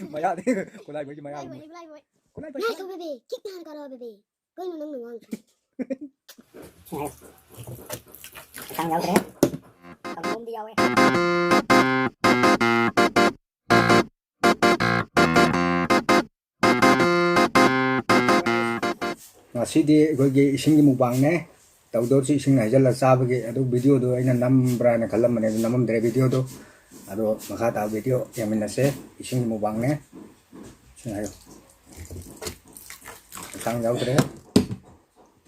maya đi cô lại với chị maya Lại vậy. cô lại Này thôi bebe, kích ngang cả rồi bebe. Coi nó nâng ngon. Tăng dầu thế. Còn không đi dầu ấy. ngasiꯗꯤ ꯑꯩꯈꯣꯏꯒꯤ ꯏꯁꯤꯡꯒꯤ ꯃꯨꯛꯕꯥꯡꯅꯦ ꯇꯧꯗꯧꯔꯤꯁꯤ ꯏꯁꯤꯡ ꯍꯩꯖꯤꯜꯂ ꯆꯥꯕꯒꯤ ꯑꯗꯨ ꯚꯤꯗꯤꯑꯣꯗꯣ ꯑꯩꯅ ꯅꯝꯕ꯭ꯔꯥꯅ ꯈꯜꯂꯝꯕꯅꯦ ꯑꯗꯨ ꯅꯝꯃꯝꯗ꯭ꯔꯦ ꯚꯤꯗꯤꯑꯣꯗꯣ ꯑꯗꯣ ꯃꯈꯥ ꯇꯥꯕ ꯚꯤꯗꯤꯑꯣ ꯌꯦꯡꯃꯤꯟꯅꯁꯦ ꯏꯁꯤꯡꯒꯤ ꯃꯨꯛꯕꯥꯡꯅꯦ ꯏꯁꯤꯡ ꯍꯥꯏꯌꯣ ꯏꯟꯁꯥꯡ ꯌꯥꯎꯗ꯭ꯔꯦ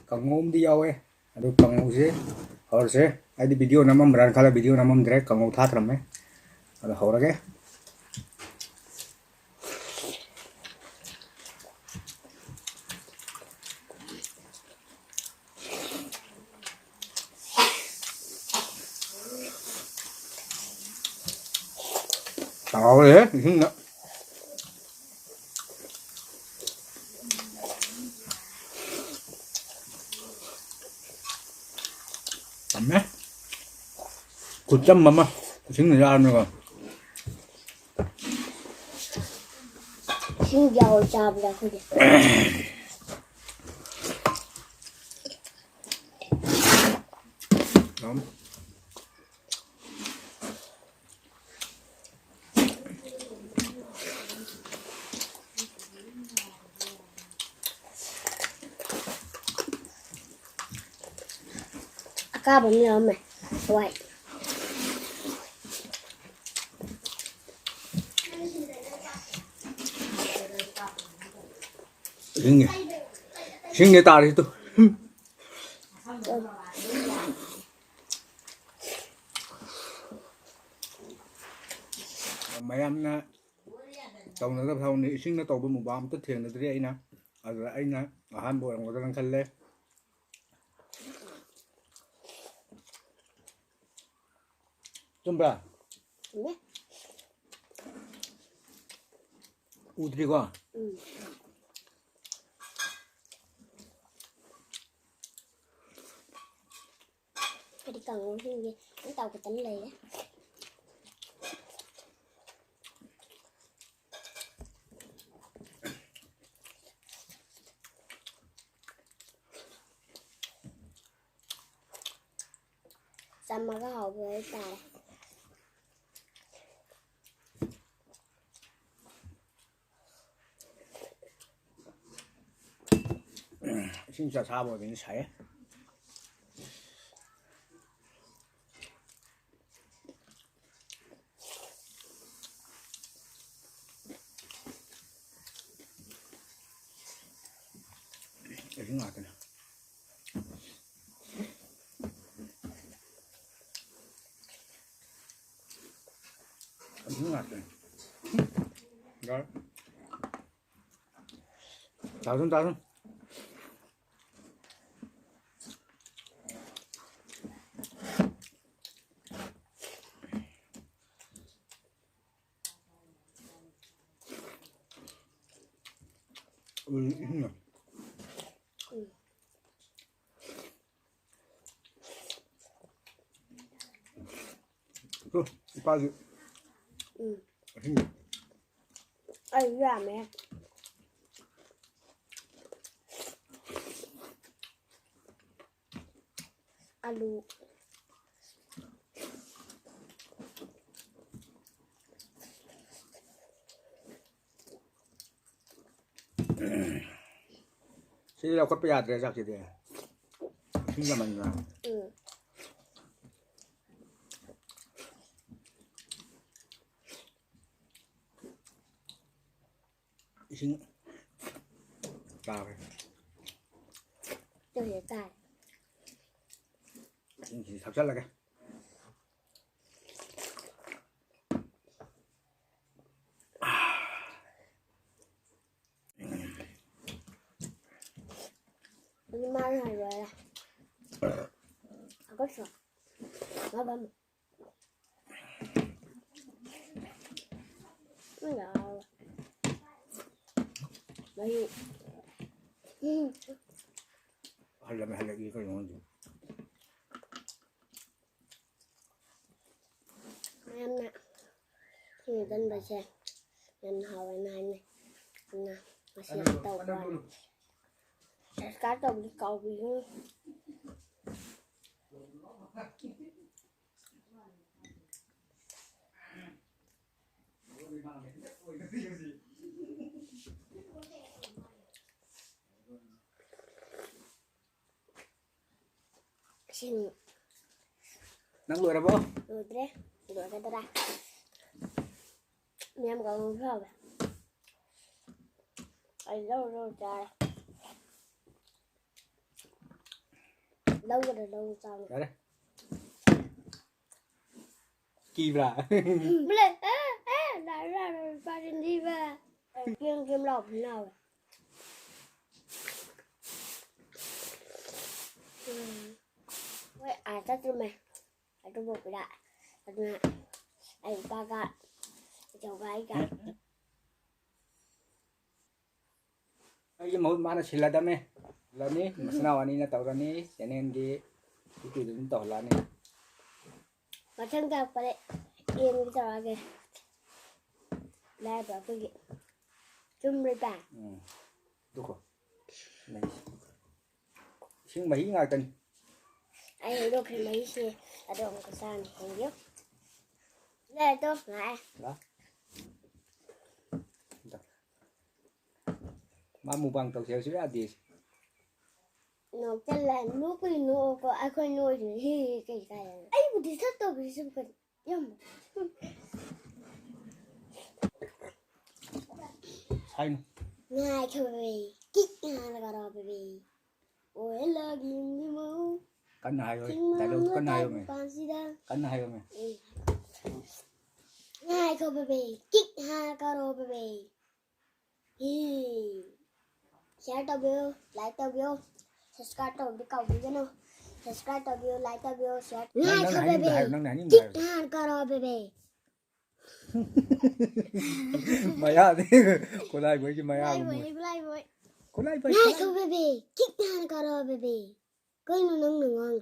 ꯀꯥꯡꯉꯧ ꯑꯃꯗꯤ ꯌꯥꯎꯋꯦ ꯑꯗꯨ ꯀꯥꯡꯉꯧꯁꯦ ꯍꯧꯔꯁꯦ ꯑꯩꯗꯤ ꯚꯤꯗꯤꯑꯣ ꯅꯝꯃꯝꯕ꯭ꯔꯥꯅ ꯈꯜꯂ ꯚꯤꯗꯤꯑꯣ ꯅꯝꯃꯝꯗ꯭ꯔꯦ ꯀꯥꯡꯉꯧ ꯊꯥꯊꯔꯝꯃꯦ ꯑꯗꯣ ꯍꯧꯔꯒꯦ ꯍꯥꯎꯔꯦ ꯏꯁꯤꯡꯗ ꯊꯝꯃꯦ ꯈꯨꯠꯆꯝ ꯑꯃ ꯏꯁꯤꯡꯗ ꯌꯥꯔꯝꯃꯦꯀꯣ Xin dầu chào là thôi đi. Đúng. Cá bụng nhờ mày. Vậy. Xin nghe ta đi tôi ꯃꯌꯥꯝꯅ ꯇꯧꯅꯗꯕ ꯊꯕꯛꯅꯤ ꯏꯁꯤꯡꯅ ꯇꯧꯕ ꯃꯨꯛꯕꯥꯡ ꯑꯝꯇ ꯊꯦꯡꯅꯗ꯭ꯔꯤ ꯑꯩꯅ ꯑꯗꯨꯗ ꯑꯩꯅ ꯑꯍꯥꯟꯕ ꯑꯣꯏꯔꯝꯒꯗ꯭ꯔꯥ ꯈꯜꯂꯦ ꯆꯨꯝꯕ꯭ꯔꯥ ꯎꯗ꯭ꯔꯤꯀꯣ Cái cần uống cái gì? Cái tàu của tính lì á. Sao mà cái hộp với ta đây? 진짜 잡아보니 잘 이런 거 같아 이런 거 같아 이걸 다순 있냐? 그 빠지. 힘. Ê, ra mẹ. Alo. Sẽ là quất bây giờ để ra gì đây? Chính là mình là. Chính. Vào đây. Tôi hiểu tài. Chính chỉ thật chất là cái. Nhưng mà này rồi là có sợ nó bấm nó là mấy hay là cái gì em nè thì dân bà xe nhân hậu này này nè mà xem tàu còn cá tàu đi cầu vì xin nắng lùi ra bố rồi đấy rồi cái ta em còn không phải đâu đâu trời đâu rồi đâu sao ra đây kỳ ra lên lại ra rồi ba đi về kim kim lọc thế nào vậy ai chắc cho mày ai cho một cái đại thật là anh ba gạn cháu gái gạn cái mẫu mà nó chỉ là đam mê là ní mà sao nào anh ấy tàu ra ní cho nên cái chúng tàu là ní mà chân gặp phải yên cái trò kìa đây bảo cái gì chung với bà đúng rồi này xin mấy ngày tình anh ấy được thì mấy xe ở đường của sao này không biết đây tôi lại đó mà mua bằng tàu xéo xíu đi nó chân là nước cái nó có ai khơi nuôi thì cái ấy một tí thất tôi bị xung quanh nhầm hay ngay thôi baby kích là cái đó baby ôi là gì mà cắn này rồi tại đâu cắn này rồi mày cắn này rồi mày ngay thôi baby kích cái đó baby share tao video like tao video subscribe tao đi cầu video nào subscribe tao video like tao video share ngay thôi baby kích cái đó baby mày à đi cô lại với cái mày à like với cô lại với ngay thôi baby kích cái đó baby cái nó nâng nâng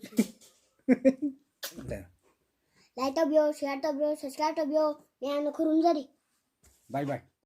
like tao video share tao video subscribe tao video nghe nó không ra đi bye bye